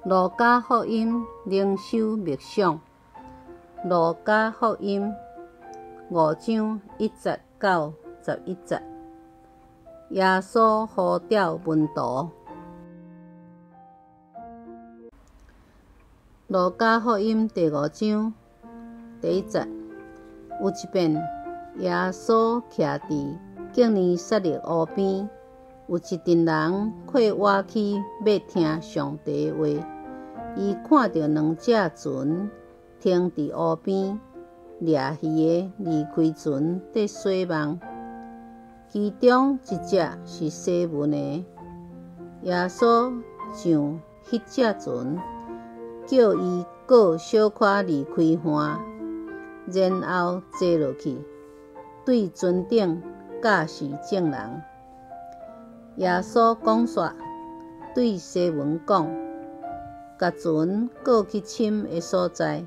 路加福音灵修默想，路加福音5章1节到11节。耶稣呼召门徒。路加福音第5章第1节，有一遍，耶稣徛伫革尼撒勒湖边，有一群人过wat去要听上帝的话。伊看到2只船停伫湖边，掠鱼的离开船在洗网，其中一只是西门的。耶稣上迄只船，叫伊过小可离开岸，然后坐落去，对船顶教示众人。耶稣讲煞，对西门讲，甲船过去深的所在，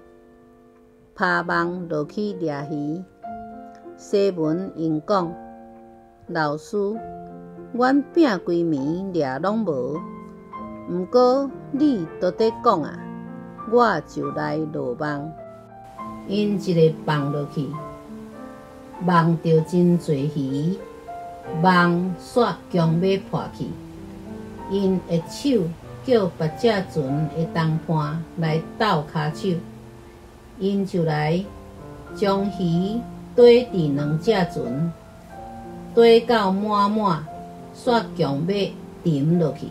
拍网落去掠鱼。西门应讲，老师，阮拼规暝掠拢无，毋过你倒在讲啊，我就来落网。因一个放落去，网着真侪鱼，网煞强要破去。因的手叫别只船的同伴来斗骹手，因就来将鱼堆伫2只船，堆到满满，煞强要沉落去。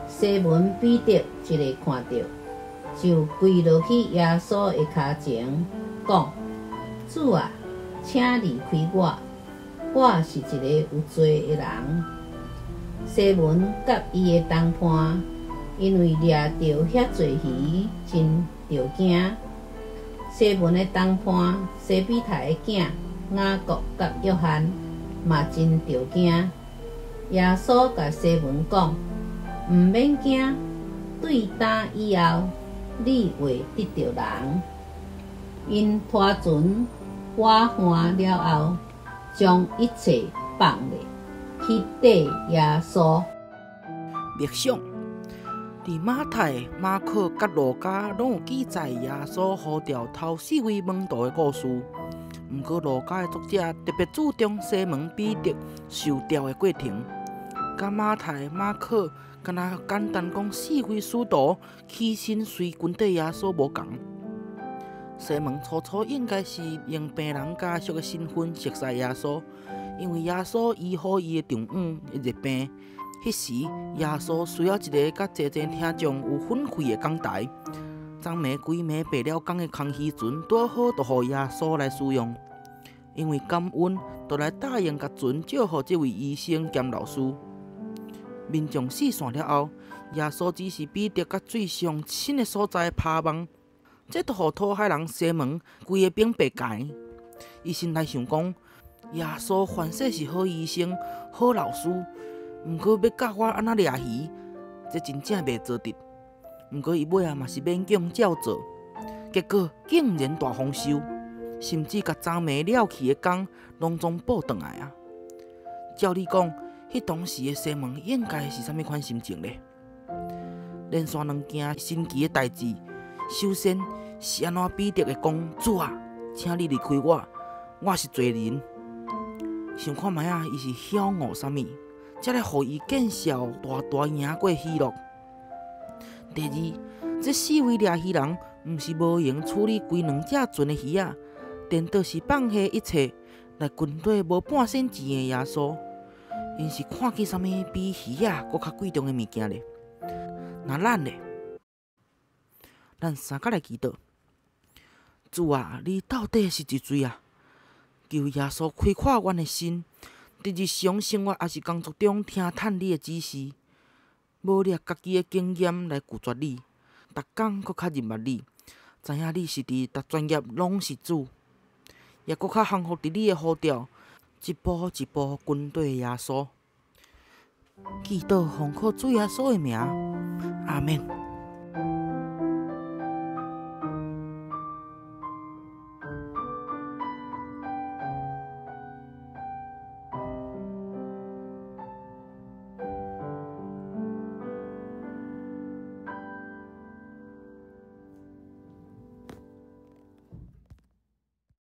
西门彼得一个看到，就跪落去耶稣的骹前，讲：主啊，请离开我，我是一个有罪的人。西门甲伊的同伴因为掠到遐侪鱼，真着惊。西门的同伴西比泰的囝雅各甲约翰嘛真着惊。耶稣甲西门讲：毋免惊，对打以后，你会得着人。因拖船划岸了后，将一切放咧，去缀耶稣。默想，伫马太、马可甲路加拢有记载耶稣呼召头4位门徒的故事。毋过路加的作者特别注重西门彼得受召的过程，甲马太、马可敢若简单讲4位使徒起身随军队耶稣无共。西门初应该是用病人家属的身份熟悉耶稣，因为耶稣医好伊的丈夫的热病。迄时，耶稣需要一个甲济听众有分开的讲台。昨暝规暝爬了工的空虚船，拄好就互耶稣来使用。因为感恩，就来答应甲船借互这位医生兼老师。民众四散了后，耶稣指示彼得甲水上深的所在拍网，这就互讨海人西门规个兵白解。伊心内想讲，耶稣凡说是好医生、好老师，毋过要教我安怎掠鱼，这真正袂做得。毋过伊尾仔嘛是勉强照做，结果竟然大丰收，甚至甲昨暝了去的工拢总补转来啊！照理讲，迄当时的西门应该是啥物款心情呢？连续2件神奇的代志，首先是安怎彼得会讲：主啊，请你离开我，我是罪人。想看卖啊，伊是晓悟啥物，才来互伊见笑大赢过喜乐。第二，这4位掠鱼人毋是无闲处理规2只船的鱼仔，颠倒是放下一切来军队无半仙钱的耶稣。因是看见啥物比鱼仔搁较贵重的物件咧？那咱咧，咱三甲来祈祷。主啊，你到底是一位啊？求耶稣开阔阮的心，伫日常生活也是工作中听探你的指示，无掠家己的经验来拒绝你，逐工搁较认捌你，知影你是伫逐专业拢是主，也搁较降服伫你的呼召，一步一步跟对耶稣。祈祷奉靠主耶稣的名，阿免。